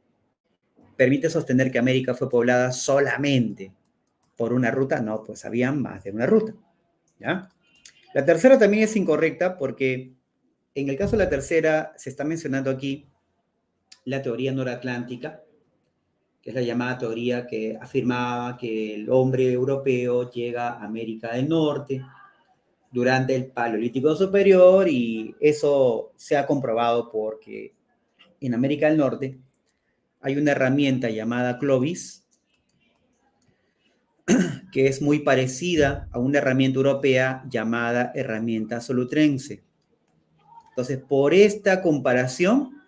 permite sostener que América fue poblada solamente por una ruta. No, pues habían más de una ruta. ¿Ya? La tercera también es incorrecta porque en el caso de la tercera se está mencionando aquí la teoría noratlántica, que es la llamada teoría que afirmaba que el hombre europeo llega a América del Norte durante el Paleolítico Superior, y eso se ha comprobado porque en América del Norte hay una herramienta llamada Clovis, que es muy parecida a una herramienta europea llamada herramienta solutrense. Entonces, por esta comparación,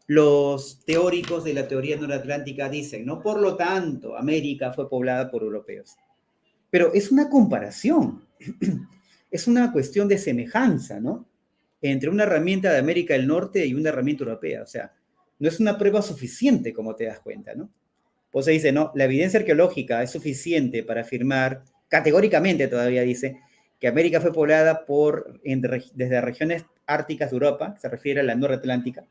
los teóricos de la teoría noratlántica dicen, ¿no? Por lo tanto, América fue poblada por europeos. Pero es una comparación, es una cuestión de semejanza, ¿no? Entre una herramienta de América del Norte y una herramienta europea. O sea, no es una prueba suficiente, como te das cuenta, ¿no? Pues se dice, no, la evidencia arqueológica es suficiente para afirmar, categóricamente todavía dice, que América fue poblada desde regiones árticas de Europa, se refiere a la noratlántica,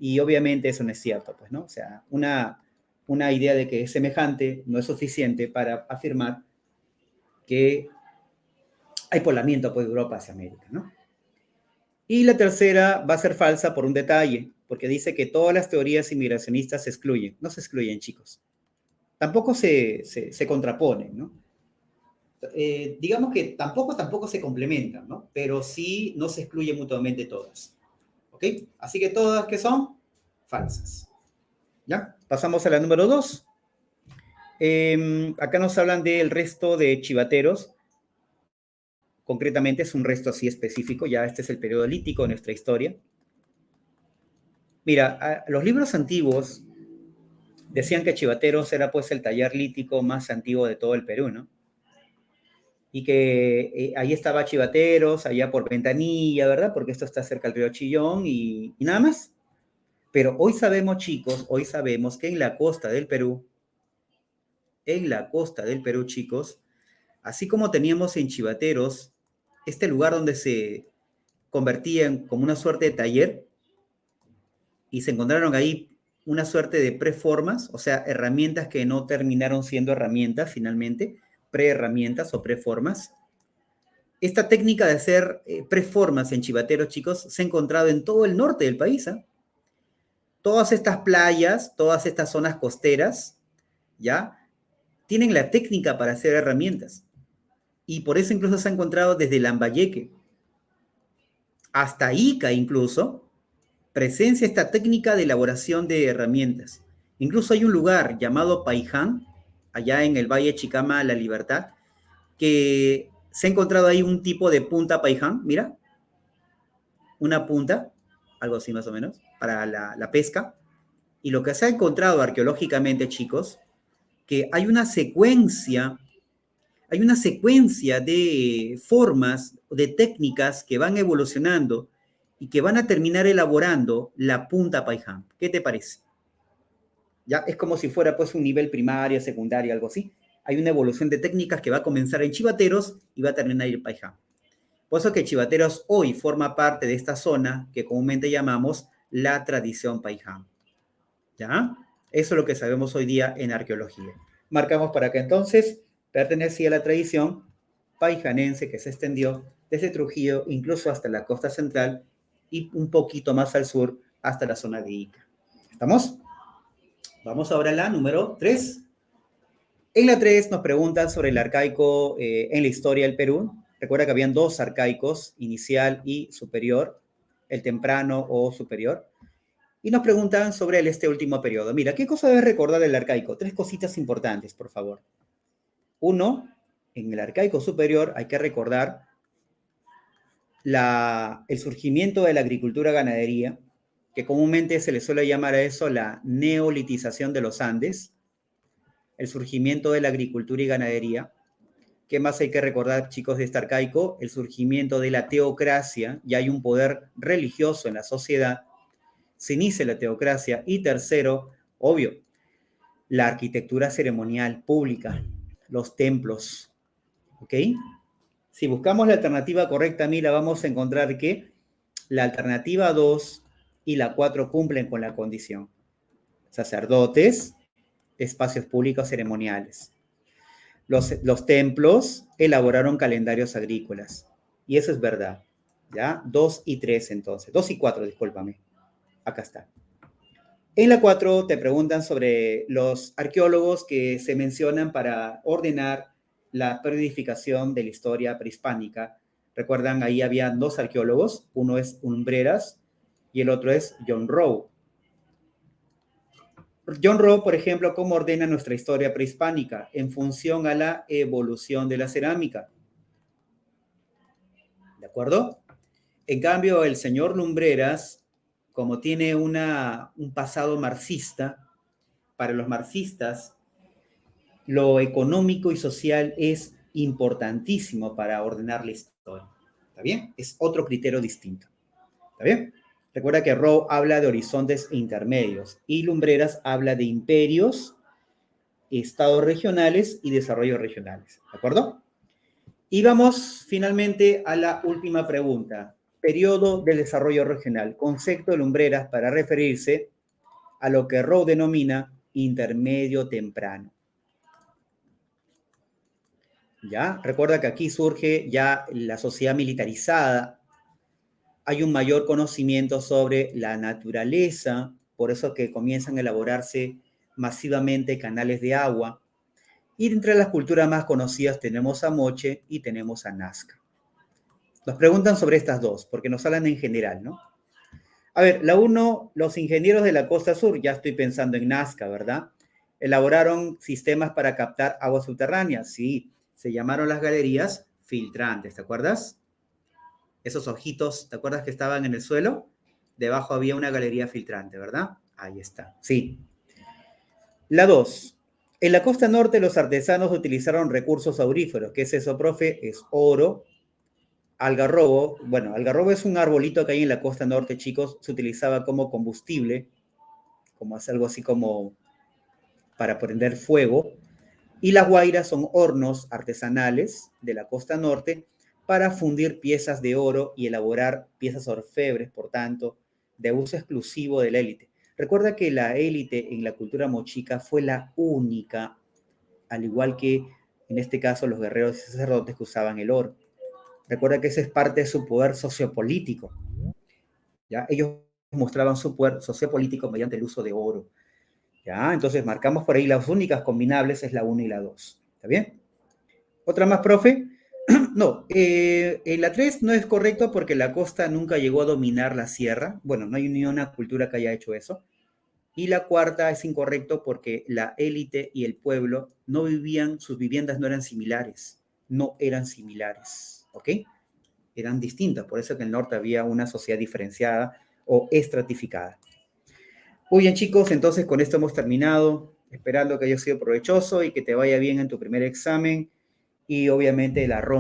y obviamente eso no es cierto, pues, ¿no? O sea, una idea de que es semejante no es suficiente para afirmar que hay poblamiento pues, de Europa hacia América, ¿no? Y la tercera va a ser falsa por un detalle, porque dice que todas las teorías inmigracionistas se excluyen. No se excluyen, chicos. Tampoco se contraponen, ¿no? Digamos que tampoco se complementan, ¿no? Pero sí no se excluyen mutuamente todas. ¿Ok? Así que todas que son falsas. ¿Ya? Pasamos a la número 2. Acá nos hablan del resto de chivateros. Concretamente es un resto así específico, ya este es el periodo lítico de nuestra historia. Mira, los libros antiguos decían que Chivateros era pues el taller lítico más antiguo de todo el Perú, ¿no? y que ahí estaba Chivateros, allá por Ventanilla, ¿verdad? Porque esto está cerca del río Chillón y nada más. Pero hoy sabemos, chicos, hoy sabemos que en la costa del Perú, chicos, así como teníamos en Chivateros, este lugar donde se convertía en como una suerte de taller y se encontraron ahí una suerte de preformas, o sea, herramientas que no terminaron siendo herramientas finalmente, preherramientas o preformas. Esta técnica de hacer preformas en Chivateros, chicos, se ha encontrado en todo el norte del país, ¿eh? Todas estas playas, todas estas zonas costeras, ¿ya? Tienen la técnica para hacer herramientas. Y por eso incluso se ha encontrado desde Lambayeque hasta Ica incluso, presencia esta técnica de elaboración de herramientas. Incluso hay un lugar llamado Paiján, allá en el Valle Chicama, La Libertad, que se ha encontrado ahí un tipo de punta Paiján, mira, una punta, algo así más o menos, para la pesca. Y lo que se ha encontrado arqueológicamente, chicos, que hay una secuencia de formas, de técnicas que van evolucionando y que van a terminar elaborando la punta Paiján. ¿Qué te parece? Ya es como si fuera pues un nivel primario, secundario, algo así. Hay una evolución de técnicas que va a comenzar en Chivateros y va a terminar en Paiján. Por eso que Chivateros hoy forma parte de esta zona que comúnmente llamamos la tradición Paiján. ¿Ya? Eso es lo que sabemos hoy día en arqueología. Marcamos para que entonces pertenecía a la tradición paijanense que se extendió desde Trujillo incluso hasta la costa central y un poquito más al sur hasta la zona de Ica. ¿Estamos? Vamos ahora a la número 3. En la 3 nos preguntan sobre el arcaico en la historia del Perú. Recuerda que habían dos arcaicos, inicial y superior, el temprano o superior. Y nos preguntan sobre este último periodo. Mira, ¿qué cosa debes recordar del arcaico? 3 cositas importantes, por favor. 1, en el arcaico superior hay que recordar el surgimiento de la agricultura-ganadería, que comúnmente se le suele llamar a eso la neolitización de los Andes, el surgimiento de la agricultura y ganadería. ¿Qué más hay que recordar, chicos, de este arcaico? El surgimiento de la teocracia, ya hay un poder religioso en la sociedad, se inicia la teocracia. Y tercero, obvio, la arquitectura ceremonial pública, los templos, ¿ok? Si buscamos la alternativa correcta, mira, vamos a encontrar que la alternativa 2 y la 4 cumplen con la condición. Sacerdotes, espacios públicos ceremoniales. Los templos elaboraron calendarios agrícolas. Y eso es verdad. ¿Ya? 2 y 3 entonces. 2 y 4, discúlpame. Acá está. En la 4 te preguntan sobre los arqueólogos que se mencionan para ordenar la periodificación de la historia prehispánica. Recuerdan, ahí había 2 arqueólogos. Uno es Lumbreras y el otro es John Rowe. John Rowe, por ejemplo, ¿cómo ordena nuestra historia prehispánica? En función a la evolución de la cerámica. ¿De acuerdo? En cambio, el señor Lumbreras, como tiene un pasado marxista, para los marxistas, lo económico y social es importantísimo para ordenar la historia. ¿Está bien? Es otro criterio distinto. ¿Está bien? Recuerda que Rowe habla de horizontes intermedios y Lumbreras habla de imperios, estados regionales y desarrollos regionales. ¿De acuerdo? Y vamos finalmente a la última pregunta. Periodo del desarrollo regional. Concepto de Lumbreras para referirse a lo que Rowe denomina intermedio temprano. ¿Ya? Recuerda que aquí surge ya la sociedad militarizada. Hay un mayor conocimiento sobre la naturaleza, por eso que comienzan a elaborarse masivamente canales de agua. Y entre las culturas más conocidas tenemos a Moche y tenemos a Nazca. Nos preguntan sobre estas dos, porque nos hablan en general, ¿no? A ver, la 1, los ingenieros de la costa sur, ya estoy pensando en Nazca, ¿verdad? Elaboraron sistemas para captar aguas subterráneas, sí, se llamaron las galerías filtrantes, ¿te acuerdas? Esos ojitos, ¿te acuerdas que estaban en el suelo? Debajo había una galería filtrante, ¿verdad? Ahí está, sí. La 2, En la costa norte los artesanos utilizaron recursos auríferos. ¿Qué es eso, profe? Es oro, algarrobo. Bueno, algarrobo es un arbolito que hay en la costa norte, chicos. Se utilizaba como combustible, como hacer algo así como para prender fuego. Y las guairas son hornos artesanales de la costa norte para fundir piezas de oro y elaborar piezas orfebres, por tanto, de uso exclusivo de la élite. Recuerda que la élite en la cultura mochica fue la única, al igual que en este caso los guerreros y sacerdotes que usaban el oro. Recuerda que ese es parte de su poder sociopolítico. ¿Ya? Ellos mostraban su poder sociopolítico mediante el uso de oro. ¿Ya? Entonces marcamos por ahí las únicas combinables, es la 1 y la 2. ¿Está bien? ¿Otra más, profe? No, la 3 no es correcto porque la costa nunca llegó a dominar la sierra. Bueno, no hay ni una cultura que haya hecho eso. Y la cuarta es incorrecto porque la élite y el pueblo no vivían, sus viviendas no eran similares. No eran similares, ¿ok? Eran distintas. Por eso que en el norte había una sociedad diferenciada o estratificada. Muy bien, chicos, entonces con esto hemos terminado, esperando que haya sido provechoso y que te vaya bien en tu primer examen y obviamente la ronda.